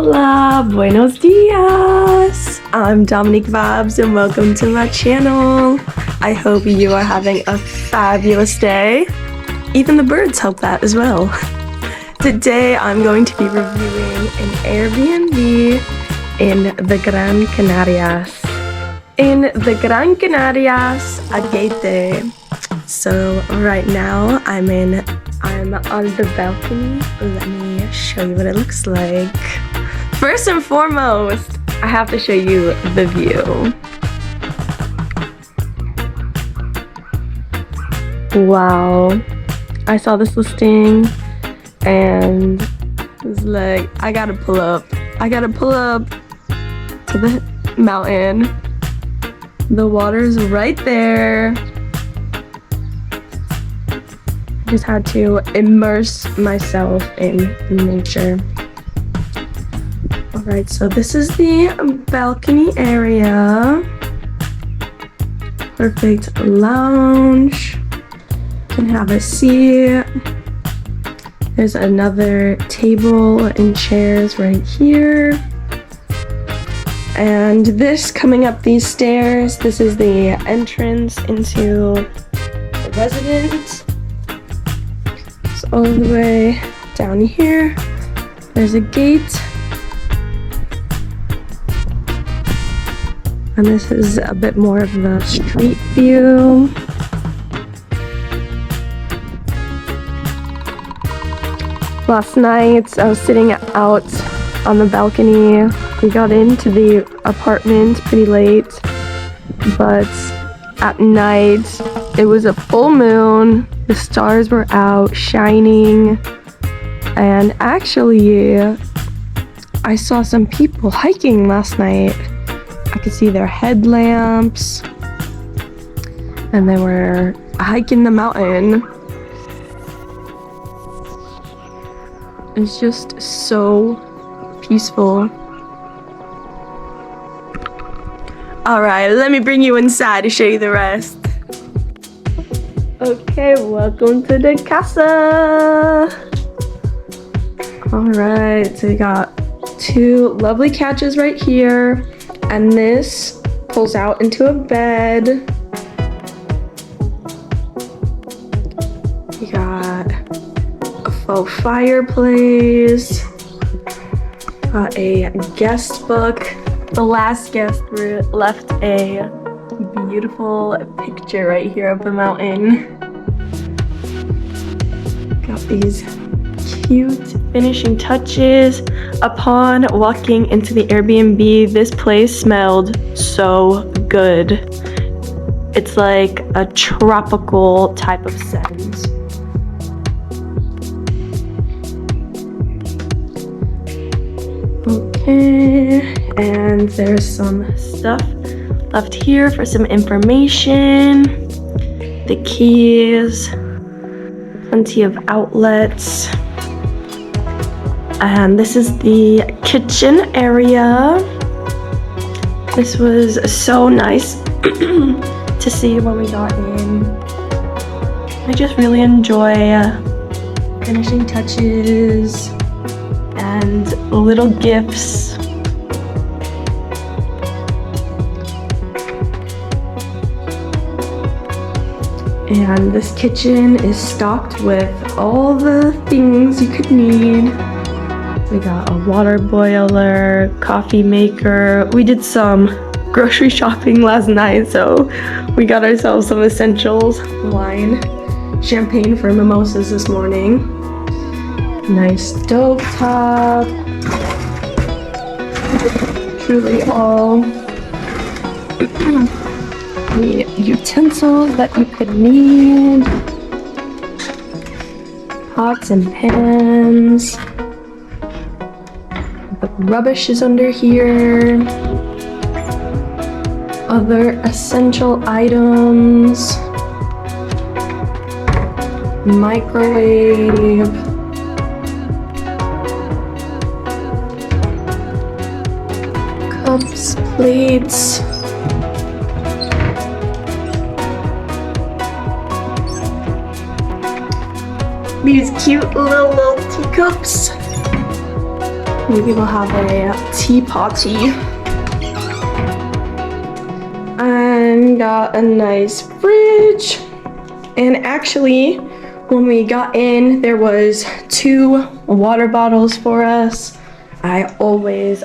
Hola, buenos dias! I'm Dominique Vibez and welcome to my channel. I hope you are having a fabulous day. Even the birds hope that as well. Today I'm going to be reviewing an Airbnb in the Gran Canarias. In the Gran Canarias, Agaete. So right now I'm on the balcony. Let me show you what it looks like. First and foremost, I have to show you the view. Wow. I saw this listing and it was like, I gotta pull up to the mountain. The water's right there. I just had to immerse myself in nature. Alright, so this is the balcony area. Perfect lounge. Can have a seat. There's another table and chairs right here. And this, coming up these stairs, this is the entrance into the residence. So all the way down here, there's a gate. And this is a bit more of the street view. Last night, I was sitting out on the balcony. We got into the apartment pretty late, but at night, it was a full moon. The stars were out shining, and actually, I saw some people hiking last night. I could see their headlamps, and they were hiking the mountain. It's just so peaceful. Alright, let me bring you inside to show you the rest. Okay, welcome to the casa. Alright, so we got two lovely couches right here. And this pulls out into a bed. We got a faux fireplace. Got a guest book. The last guest left a beautiful picture right here of the mountain. Got these cute finishing touches. Upon walking into the Airbnb, this place smelled so good. It's like a tropical type of scent. Okay, and there's some stuff left here for some information. The keys, plenty of outlets. And this is the kitchen area. This was so nice to see when we got in. I just really enjoy finishing touches and little gifts. And this kitchen is stocked with all the things you could need. We got a water boiler, coffee maker. We did some grocery shopping last night, so we got ourselves some essentials. Wine, champagne for mimosas this morning. Nice stove top. Truly all the utensils that you could need. Pots and pans. The rubbish is under here. Other essential items. Microwave. Cups, plates. These cute little teacups. Maybe we'll have a tea party. And got a nice fridge. And actually, when we got in, there was 2 water bottles for us. I always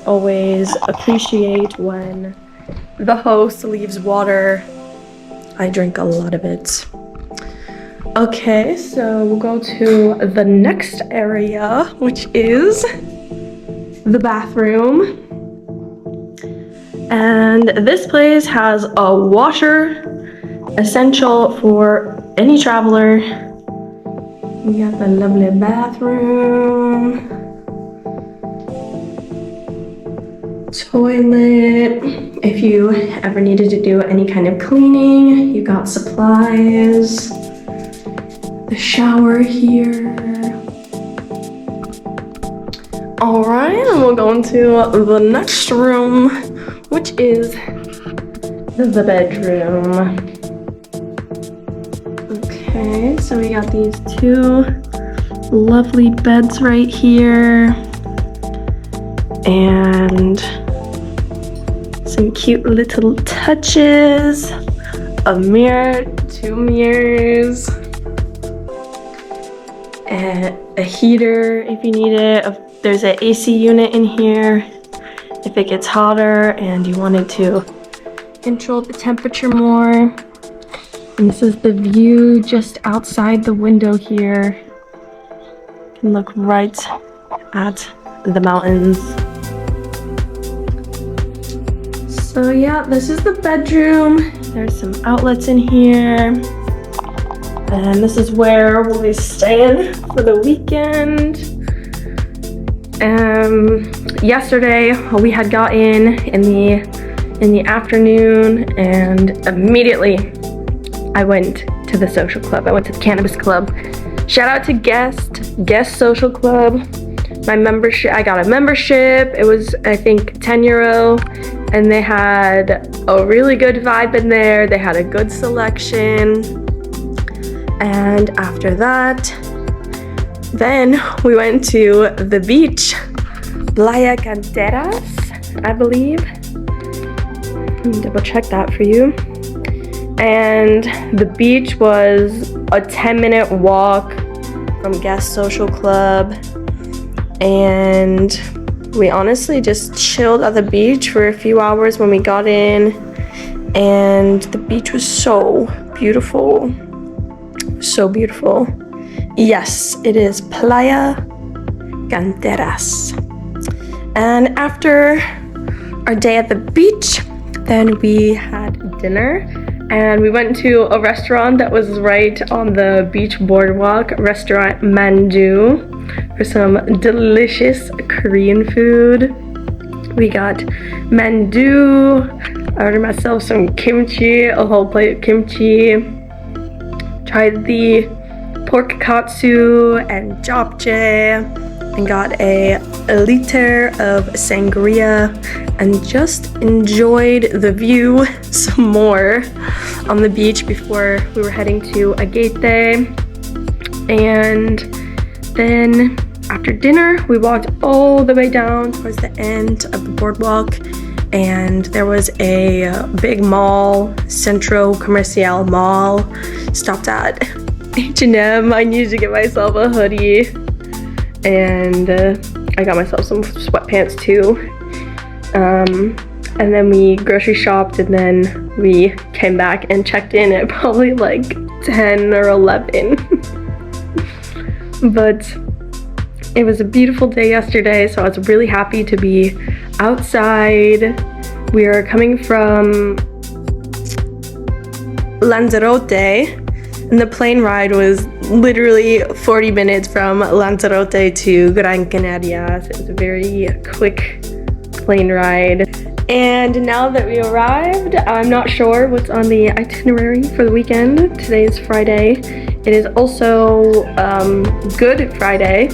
appreciate when the host leaves water. I drink a lot of it. Okay, so we'll go to the next area, which is the bathroom. And this place has a washer, essential for any traveler. We got the lovely bathroom. Toilet. If you ever needed to do any kind of cleaning, you got supplies. The shower here. Alright, and we'll go into the next room, which is the bedroom. Okay, so we got these 2 lovely beds right here. And some cute little touches. A mirror, 2 mirrors. And a heater if you need it. There's an AC unit in here if it gets hotter and you wanted to control the temperature more. And this is the view just outside the window here. You can look right at the mountains. So yeah, this is the bedroom. There's some outlets in here. And this is where we'll be staying for the weekend. Yesterday we had got in the afternoon, and immediately I went to the social club. I went to the cannabis club. Shout out to Guest Social Club. My membership, I got a membership. It was, I think, €10, and they had a really good vibe in there. They had a good selection. And after that, then we went to the beach, Playa Canteras, I believe. Let me double check that for you. And the beach was a 10-minute walk from Guest Social Club. And we honestly just chilled at the beach for a few hours when we got in. And the beach was so beautiful. So beautiful. Yes, it is Playa Canteras. And after our day at the beach, then we had dinner, and we went to a restaurant that was right on the beach boardwalk, restaurant Mandu, for some delicious Korean food. We got Mandu. I ordered myself some kimchi, a whole plate of kimchi. Tried the pork katsu and japchae, and got a liter of sangria, and just enjoyed the view some more on the beach before we were heading to Agaete. And then after dinner, we walked all the way down towards the end of the boardwalk, and there was a big mall, Centro Comercial Mall. Stopped at H&M. I needed to get myself a hoodie, and I got myself some sweatpants too. And then we grocery shopped, and then we came back and checked in at probably like 10 or 11. But it was a beautiful day yesterday, so I was really happy to be outside. We are coming from Lanzarote, and the plane ride was literally 40 minutes from Lanzarote to Gran Canaria, so it was a very quick plane ride. And now that we arrived, I'm not sure what's on the itinerary for the weekend. Today is Friday. It is also Good Friday,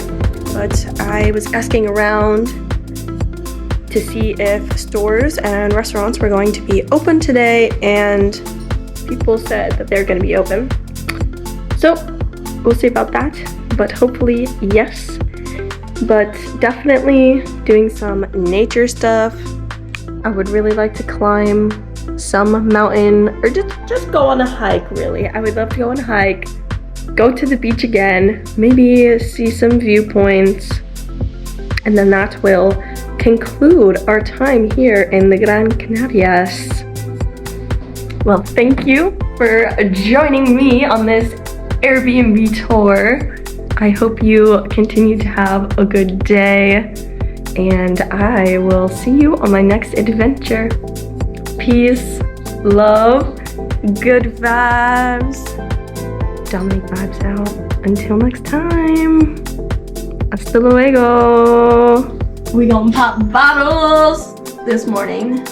but I was asking around to see if stores and restaurants were going to be open today, and people said that they're going to be open. So we'll see about that, but hopefully yes. but definitely doing some nature stuff. I would really like to climb some mountain or just go on a hike, really. I would love to go on a hike, go to the beach again, maybe see some viewpoints, and then that will conclude our time here in the Gran Canarias. Well, thank you for joining me on this Airbnb tour. I hope you continue to have a good day, and I will see you on my next adventure. Peace, love, good vibes. Dominique Vibes out. Until next time. Hasta luego. We gonna pop bottles this morning.